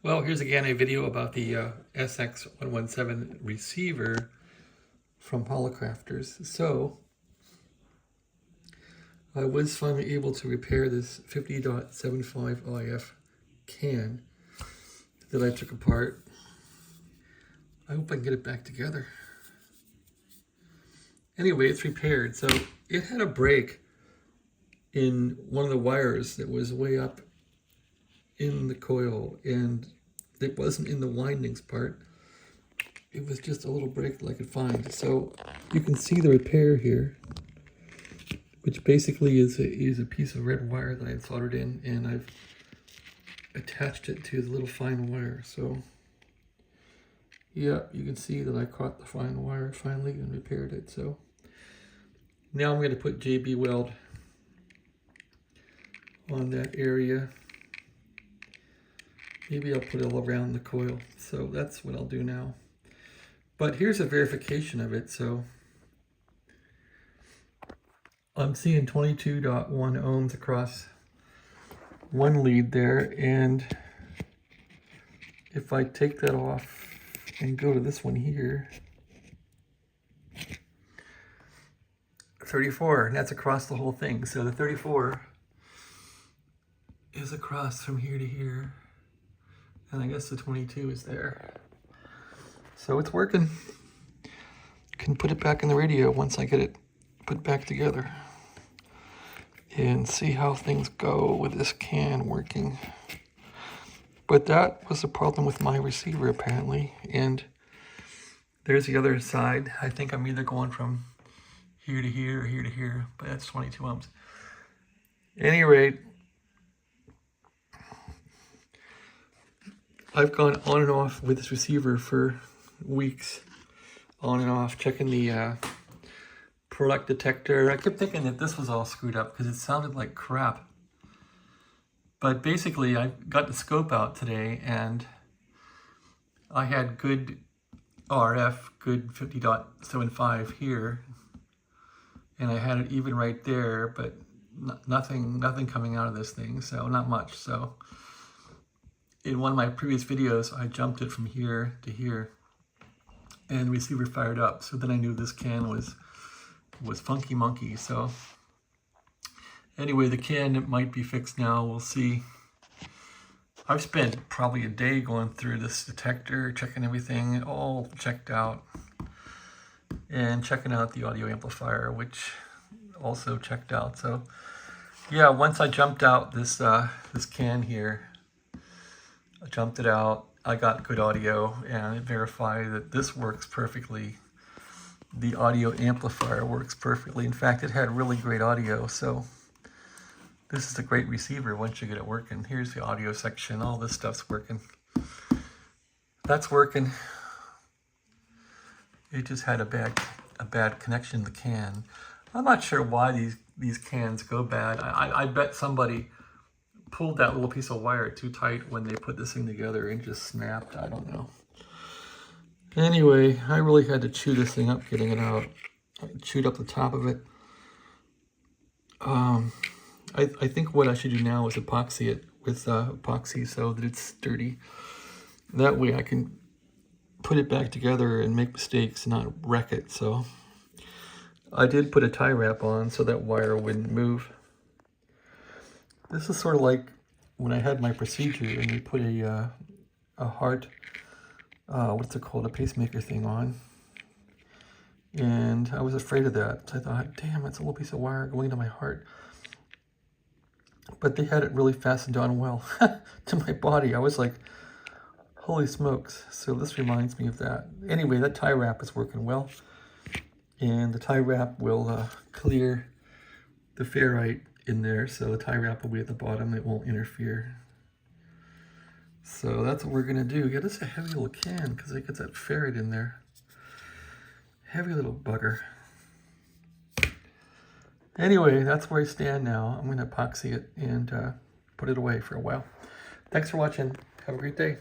Well, here's again a video about the SX-117 receiver from Hallicrafters. So, I was finally able to repair this 50.75 IF can that I took apart. I hope I can get it back together. Anyway, it's repaired. So, it had a break in one of the wires that was way up in the coil, and it wasn't in the windings part. It was just a little break that I could find. So you can see the repair here, which basically is a piece of red wire that I had soldered in, and I've attached it to the little fine wire. So yeah, you can see that I caught the fine wire finally and repaired it. So now I'm going to put JB weld on that area. Maybe I'll put it all around the coil. So that's what I'll do now. But here's a verification of it. So I'm seeing 22.1 ohms across one lead there. And if I take that off and go to this one here, 34, and that's across the whole thing. So the 34 is across from here to here. And I guess the 22 is there. So it's working. Can put it back in the radio once I get it put back together. And see how things go with this can working. But that was the problem with my receiver apparently. And there's the other side. I think I'm either going from here to here or here to here, but that's 22 ohms. At any rate, I've gone on and off with this receiver for weeks, on and off, checking the product detector. I kept thinking that this was all screwed up because it sounded like crap. But basically, I got the scope out today, and I had good RF, good 50.75 here, and I had it even right there, but nothing coming out of this thing, so not much. So in one of my previous videos, I jumped it from here to here, and the receiver fired up. So then I knew this can was funky monkey. So anyway, the can might be fixed now. We'll see. I've spent probably a day going through this detector, checking everything, all checked out, and checking out the audio amplifier, which also checked out. So yeah, once I jumped out this this can here, I jumped it out, I got good audio, and it verified that this works perfectly. The audio amplifier works perfectly. In fact, it had really great audio, so this is a great receiver once you get it working. Here's the audio section, all this stuff's working. That's working. It just had a bad connection to the can. I'm not sure why these cans go bad. I bet somebody pulled that little piece of wire too tight when they put this thing together and just snapped. I don't know. Anyway, I really had to chew this thing up getting it out. I chewed up the top of it. I think what I should do now is epoxy it with epoxy so that it's sturdy. That way I can put it back together and make mistakes and not wreck it. So I did put a tie wrap on so that wire wouldn't move. This is sort of like when I had my procedure and you put a heart, what's it called, a pacemaker thing on. And I was afraid of that. So I thought, damn, it's a little piece of wire going into my heart. But they had it really fastened on well to my body. I was like, holy smokes. So this reminds me of that. Anyway, that tie wrap is working well. And the tie wrap will clear the ferrite in there, so the tie wrap will be at the bottom. It won't interfere. So that's what we're gonna do. Yeah, this is a heavy little can because it gets that ferrite in there. Heavy little bugger. Anyway, that's where I stand now. I'm gonna epoxy it and put it away for a while. Thanks for watching. Have a great day.